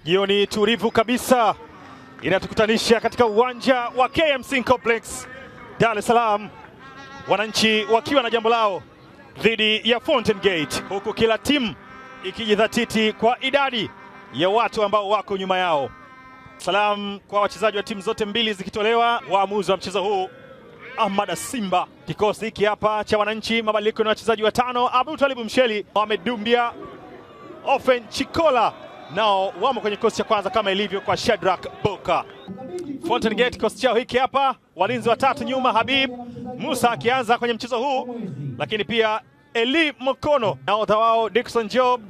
Jioni tulivu kabisa inatukutanisha katika uwanja wa KMC Complex Dar es Salaam, wananchi wakiwa na jambo lao dhidi ya Fountain Gate, huku kila timu ikijidhatiti kwa idadi ya watu ambao wako nyuma yao. Salamu kwa wachezaji wa timu zote mbili zikitolewa. Waamuzi wa mchezo huu Ahmad Simba. Kikosi hiki hapa cha wananchi, mabadiliko na wachezaji watano: Abdul Talib Msheli, Mohamed Dumbia, Ofen Chikola nao wamo kwenye kikosi cha kwanza kama ilivyo kwa Shadrack Boka. Fountain Gate kikosi chao hiki hapa, walinzi watatu nyuma, Habib Musa akianza kwenye mchezo huu, lakini pia Eli Mokono, nahodha wao Dickson Job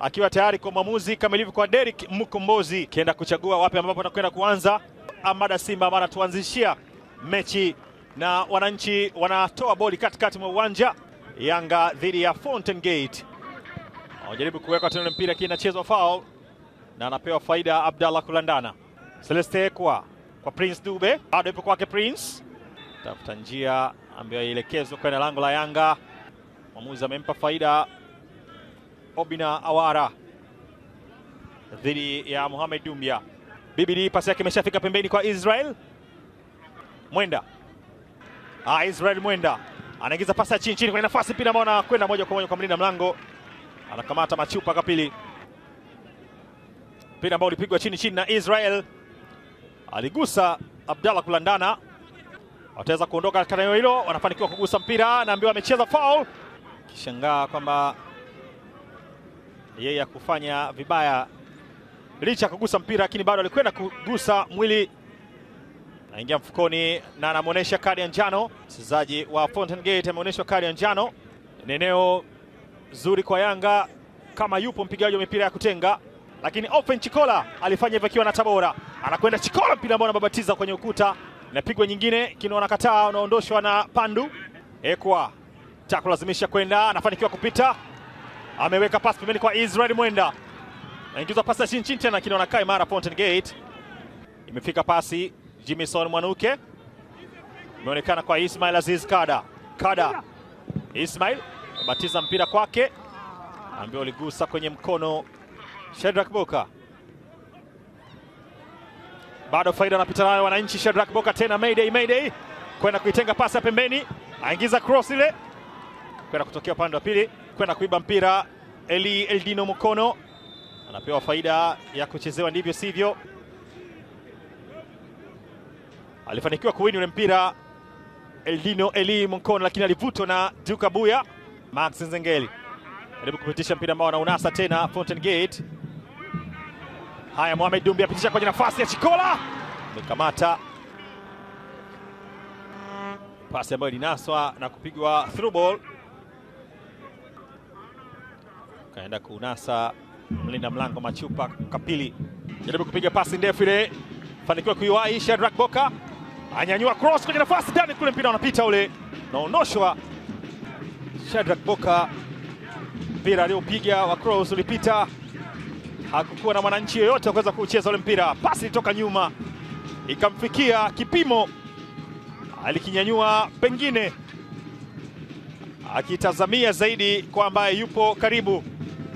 akiwa tayari kwa maamuzi kama ilivyo kwa Derek Mkombozi, kienda kuchagua wapi ambapo anakwenda kuanza. Ahmad Simba ambaye anatuanzishia mechi na wananchi wanatoa boli katikati mwa uwanja. Yanga dhidi ya Fountain Gate, anajaribu kuweka tena mpira, kinachezwa foul na anapewa faida Abdallah Kulandana. Celeste kwa Prince Dube, bado ipo kwake Prince, tafuta njia ambayo ielekezwa kwenye lango la Yanga. Mwamuzi amempa faida Obina Awara dhidi ya Mohamed Dumbia. BBD pasi yake imeshafika pembeni kwa Israel Mwenda. Israel Mwenda anaingiza pasi ya chini kwenye nafasi, mpira ambao anakwenda moja kwa moja kwa mlinda mlango, anakamata Machupa Kapili. Mpira ambao ulipigwa chini na Israel, aligusa Abdallah Kulandana. Wataweza kuondoka katika eneo hilo, wanafanikiwa kugusa mpira, naambiwa amecheza foul. Kishangaa kwamba yeye kufanya vibaya licha kugusa mpira, lakini bado alikwenda kugusa mwili, anaingia mfukoni na anamuonesha kadi ya njano. Mchezaji wa Fountain Gate ameonyeshwa kadi ya njano. Ni eneo zuri kwa Yanga kama yupo mpigaji wa mipira ya kutenga, lakini Ofen Chikola alifanya hivyo akiwa na Tabora. Anakwenda Chikola, mpira ambao anababatiza kwenye ukuta, inapigwa nyingine, Kino anakataa, unaondoshwa na Pandu. Ekwa takulazimisha kwenda, anafanikiwa kupita, ameweka pasi pembeni kwa Israel Mwenda, anaingiza pasi chini tena, Kino anakaa imara. Fountain Gate imefika pasi, Jimison Mwanuke, imeonekana kwa Ismail Aziz Kada. Ismail batiza mpira kwake, ambaye aligusa kwenye mkono Shadrack Boka. Bado faida anapita nayo wananchi. Shadrack Boka tena, Mayday kwenda kuitenga pasi ya pembeni, aingiza cross ile kwenda kutokea upande wa pili, kwenda kuiba mpira. Eldino Mukono anapewa faida ya kuchezewa ndivyo sivyo, alifanikiwa kuwini ule mpira Eli Mukono, lakini alivutwa na Duka Buya. Max Nzengeli jaribu kupitisha mpira ambao anaunasa tena Fountain Gate. Haya, Mohamed Dumbia apitisha kwenye nafasi ya Chikola, amekamata pasi ambayo ilinaswa na kupigwa through ball, kaenda kunasa mlinda mlango Machupa Kapili, jaribu kupiga pasi ndefu ile, fanikiwa kuiwahi. Shadrack Boka anyanyua cross kwenye nafasi ndani kule, mpira unapita ule, naondoshwa. Shadrack Boka, mpira aliopiga wa cross ulipita, hakukuwa na mwananchi yoyote kuweza kucheza ule mpira. Pasi ilitoka nyuma ikamfikia kipimo, alikinyanyua pengine akitazamia zaidi kwa ambaye yupo karibu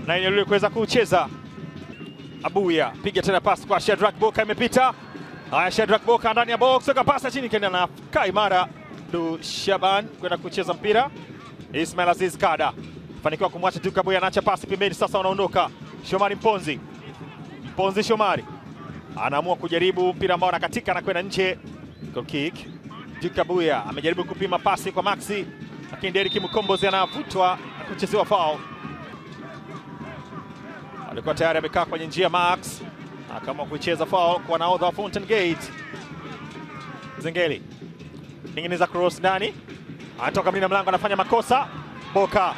na eneo lile kuweza kucheza. Abuya piga tena pasi kwa Shadrack Boka, imepita. Haya, Shadrack Boka ndani ya box, weka pasi chini, kenda na Kaimara Du Shaban kwenda kucheza mpira. Ismail Aziz Kada fanikiwa kumwacha Duka Buya, anaacha pasi pembeni, sasa wanaondoka. Shomari Mponzi Shomari anaamua kujaribu mpira ambao anakatika na kwenda nje, goal kick. Duka Buya amejaribu kupima pasi kwa Maxi, lakini Derek Mkombozi anavutwa na kuchezewa foul. Alikuwa tayari amekaa kwenye njia Max, akaamua kucheza foul kwa nahodha wa Fountain Gate. Zengeli ningineza cross ndani, anatoka mlinda mlango, anafanya makosa. Boka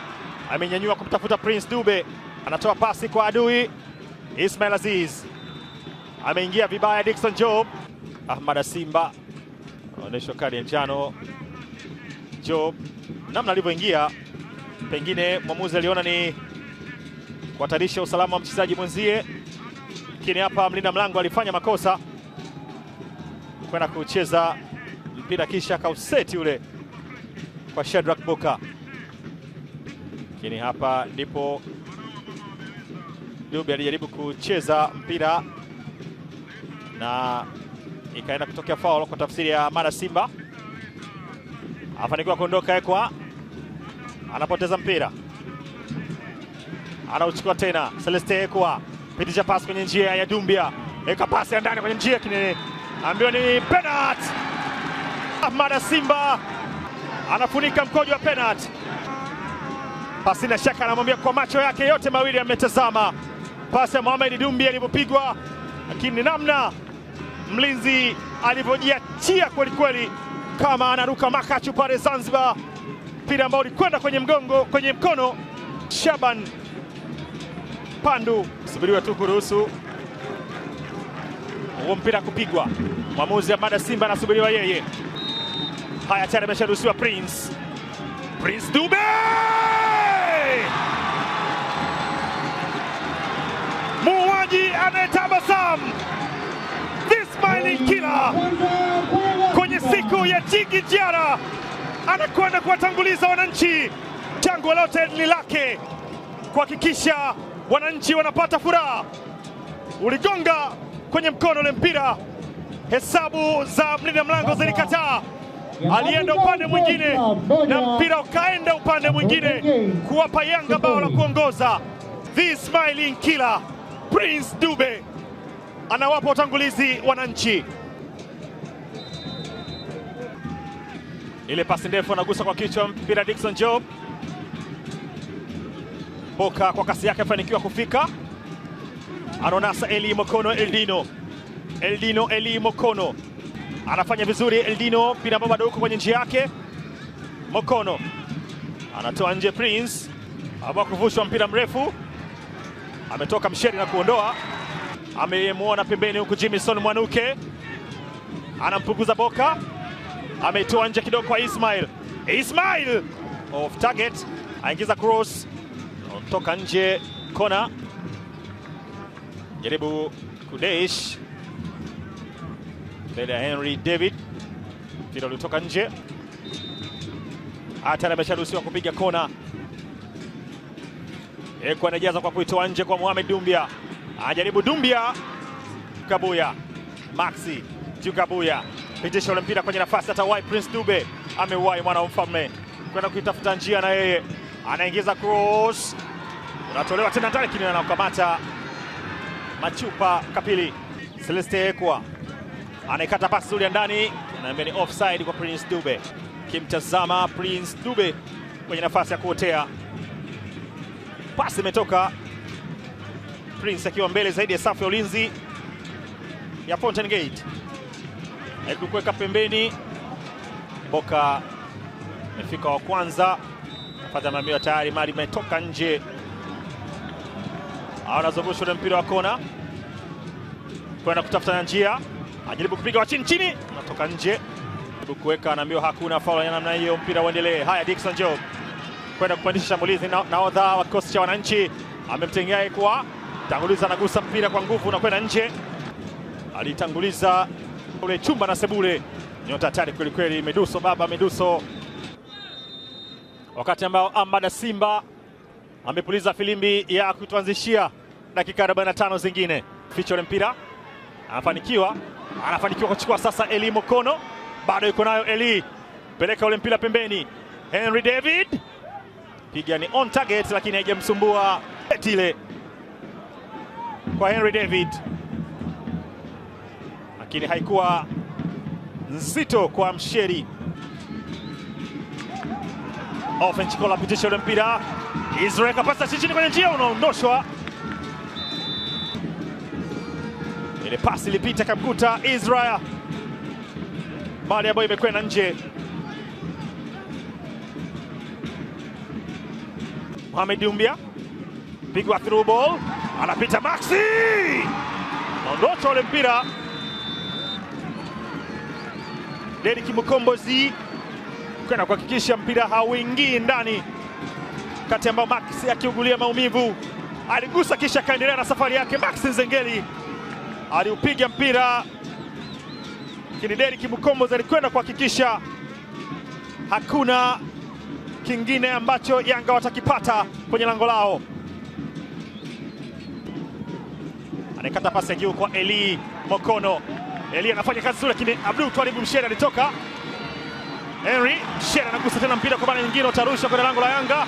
amenyanyua kumtafuta Prince Dube, anatoa pasi kwa adui Ismail Aziz, ameingia vibaya Dickson Job. Ahmad Simba anaonyeshwa kadi ya njano. Job namna alivyoingia, pengine mwamuzi aliona ni kuhatarisha usalama wa mchezaji mwenzie, lakini hapa mlinda mlango alifanya makosa kwenda kucheza mpira kisha kauseti ule kwa Shadrack Boka, lakini hapa ndipo Dube alijaribu kucheza mpira na ikaenda kutokea foul kwa tafsiri ya Mada Simba. Afanikiwa kuondoka Ekwa. Anapoteza mpira. Anauchukua tena Celeste Ekwa. Pitisha pasi kwenye njia ya Dumbia. Eka pasi ya ndani kwenye njia kinene. Ambiwa ni penalty. Mada Simba anafunika mkojo wa penalty. Pasi na shaka anamwambia kwa macho yake yote mawili ametazama pasi ya Mohamed Dumbia ilipopigwa, lakini namna mlinzi alivyojiachia kweli kweli kama anaruka makachu pale Zanzibar. Mpira ambao ulikwenda kwenye mkono Shaban Pandu. Subiriwa tu kuruhusu huo mpira kupigwa. Mwamuzi ya Mada Simba anasubiriwa yeye. Haya, tayari amesharuhusiwa Prince Dube. Muuaji anayetabasamu, the smiling killer kwenye siku ya Jigi Jiara anakwenda kuwatanguliza wananchi. Chango lote ni lake kuhakikisha wananchi wanapata furaha. Uligonga kwenye mkono ule mpira, hesabu za mlinda mlango zilikataa. Alienda upande mwingine na mpira ukaenda upande mwingine kuwapa Yanga bao la kuongoza. The smiling killer Prince Dube anawapa utangulizi wananchi. Ile pasi ndefu anagusa kwa kichwa mpira Dickson Job. Boka kwa kasi yake afanikiwa kufika. Anonasa Eli Mokono Eli Mokono anafanya vizuri. Eldino mpira ambao bado uko kwenye njia yake. Mokono anatoa nje. Prince ambao kuvushwa mpira mrefu, ametoka msheri na kuondoa. Amemuona pembeni huku Jimison Mwanuke anampunguza Boka, ameitoa nje kidogo kwa Ismail off target, aingiza cross, toka nje kona. Jaribu Kudesh mbele ya Henry David, mpira ulitoka nje. Atara amesharuhusiwa kupiga kona. Ekwa anajaza kwa kuitoa nje kwa Mohamed Dumbia. Anajaribu Dumbia. Kabuya Maxi Kabuya pitisha ule mpira kwenye nafasi hata wai. Prince Dube amewai, mwana wa mfalme kwenda kuitafuta njia na yeye anaingiza cross, unatolewa tena ndani, lakini anakamata Machupa Kapili. Celeste Ekwa anaikata pasi nzuri ya ndani, anaambia ni offside kwa Prince Dube. Kimtazama Prince Dube kwenye nafasi ya kuotea, pasi imetoka. Prince akiwa mbele zaidi ya safu ya ulinzi ya Fountain Gate. Kuweka pembeni, Boka amefika wa kwanza, fadha mamio tayari, mali imetoka nje. Anazungusha ule mpira wa kona kwenda kutafuta njia, ajaribu kupiga wa chini, unatoka nje. Kuweka, anaambiwa hakuna foul ya namna hiyo, mpira uendelee. Haya, Dickson Job kwenda kupandisha shambulizi, nahodha wa kikosi cha wananchi amemtengea kwa tanguliza, anagusa mpira kwa nguvu na kwenda nje. Alitanguliza ule chumba na Sebule, nyota hatari kweli kweli, Meduso. Wakati ambao Mada Simba amepuliza filimbi ya kutuanzishia dakika 45 zingine. Ficha ule mpira, anafanikiwa kuchukua sasa. Eli Mokono bado yuko nayo. Eli peleka ule mpira pembeni. Henry David piga ni on target, lakini haijamsumbua ile kwa Henry David, lakini haikuwa nzito kwa Msheri. Offense kola pitisha ule mpira. Israel kapasa chini kwenye njia, unaondoshwa. Ile pasi ilipita kamkuta Israel, mali ambayo imekwenda nje. Mohamed Dumbia pigwa through ball, anapita Maxi, ondosha ule mpira. Derrick Mukombozi kwenda kuhakikisha mpira hauingii ndani, kati ambao Maxi akiugulia maumivu aligusa kisha kaendelea na safari yake. Maxi Nzengeli aliupiga mpira, lakini Derrick Mukombozi alikwenda kuhakikisha hakuna kingine ambacho Yanga watakipata kwenye lango lao. Anakata pasi juu kwa Eli Mokono. Eli anafanya kazi nzuri, lakini Abdul Twalibu Mshera alitoka. Henry Mshera anagusa tena mpira kwa mara nyingine, utarusha kwenye lango la Yanga.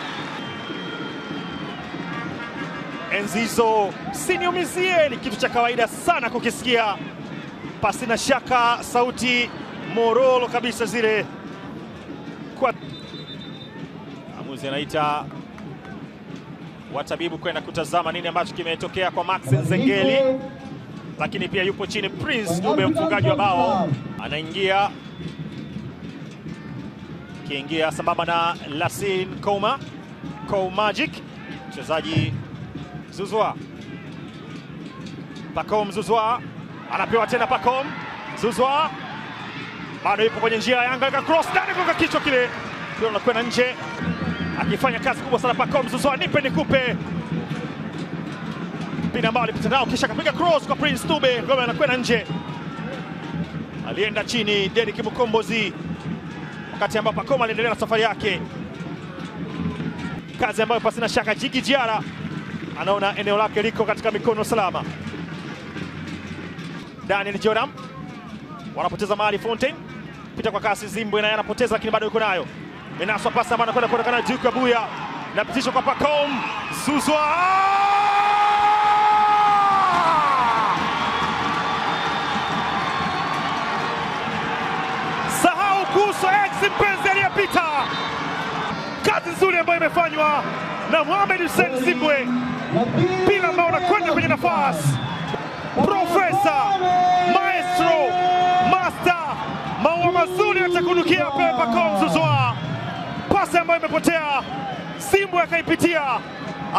Enzizo, siniumizie, ni kitu cha kawaida sana kukisikia. Pasi na shaka, sauti morolo kabisa zile. Kwa amuzi anaita watabibu kwenda kutazama nini ambacho kimetokea kwa Max Nzengeli, lakini pia yupo chini Prince Dube, mfungaji wa bao, anaingia kiingia sambamba na Lassine Kouma Magic, mchezaji Zouzoua. Pacome Zouzoua anapewa tena, Pacome Zouzoua bado yupo kwenye njia ya Yanga, ka cross ndani kwa kichwa kile, ndio unakwenda nje, akifanya kazi kubwa sana Pacome Zouzoua, nipe nikupe, mpira ambao alipita nao kisha kapiga cross kwa Prince Dube, ngome anakwenda nje, alienda chini Derrick Mukombozi, wakati ambapo Pacome aliendelea na safari yake, kazi ambayo pasina shaka Djigui Diarra anaona eneo lake liko katika mikono salama. Daniel Joram wanapoteza mali, Fontaine pita kwa kasi, Zimbwe naye anapoteza, lakini bado yuko nayo, menaswa pasi ambayo anakwenda kuonekana Duke Abuya, napitishwa kwa Pacome Zouzoua. Sahau kuhusu ex mpenzi aliyepita, kazi nzuri ambayo imefanywa na Mohamed Hussein Zimbwe, mpira ambao unakwenda kwenye nafasi. Profesa, maestro, master, maua mazuri yatakunukia pepe Pacome Zouzoua. Pasi ambayo imepotea, Zimbwe akaipitia,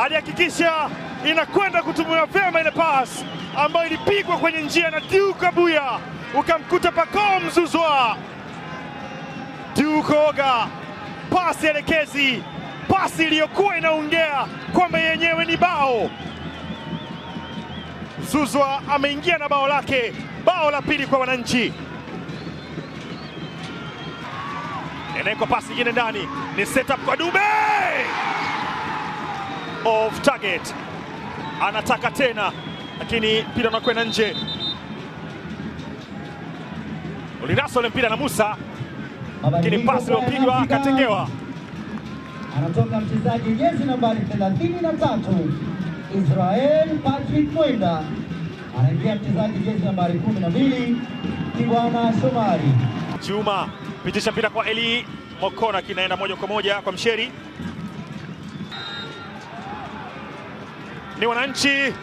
alihakikisha inakwenda kutumia vyema ile pasi ambayo ilipigwa kwenye njia na Duke Abuya, ukamkuta Pacome Zouzoua. Duke Oga, pasi elekezi, pasi iliyokuwa inaongea kwamba yenyewe ni bao. Zouzoua ameingia na bao lake, bao la pili kwa wananchi. Eneko pasi nyingine ndani, ni setup kwa Dube, off target, anataka tena, lakini mpira unakwenda nje. Ulinasa ule mpira na Musa, lakini pasi iliyopigwa akatengewa. Anatoka mchezaji jezi nambari 33 Israel Patrick Mwenda, anaingia mchezaji jezi nambari 12 Kibwana Shomari. Juma pitisha mpira kwa Eli Mokono, kinaenda moja kwa moja kwa Msheri. Ni wananchi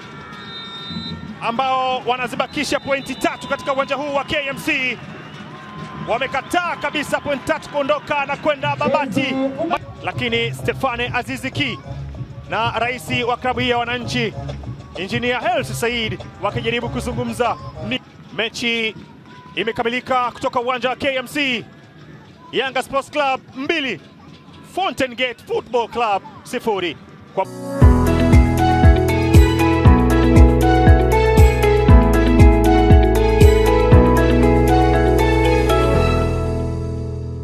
ambao wanazibakisha pointi 3 katika uwanja huu wa KMC. Wamekataa kabisa pointi 3 kuondoka na kwenda Babati, lakini Stefane Azizi Ki na rais wa klabu hii ya wananchi Engineer Hersi Said wakijaribu kuzungumza. Mechi imekamilika kutoka uwanja wa KMC. Yanga Sports Club 2, Fountain Gate Football Club 0.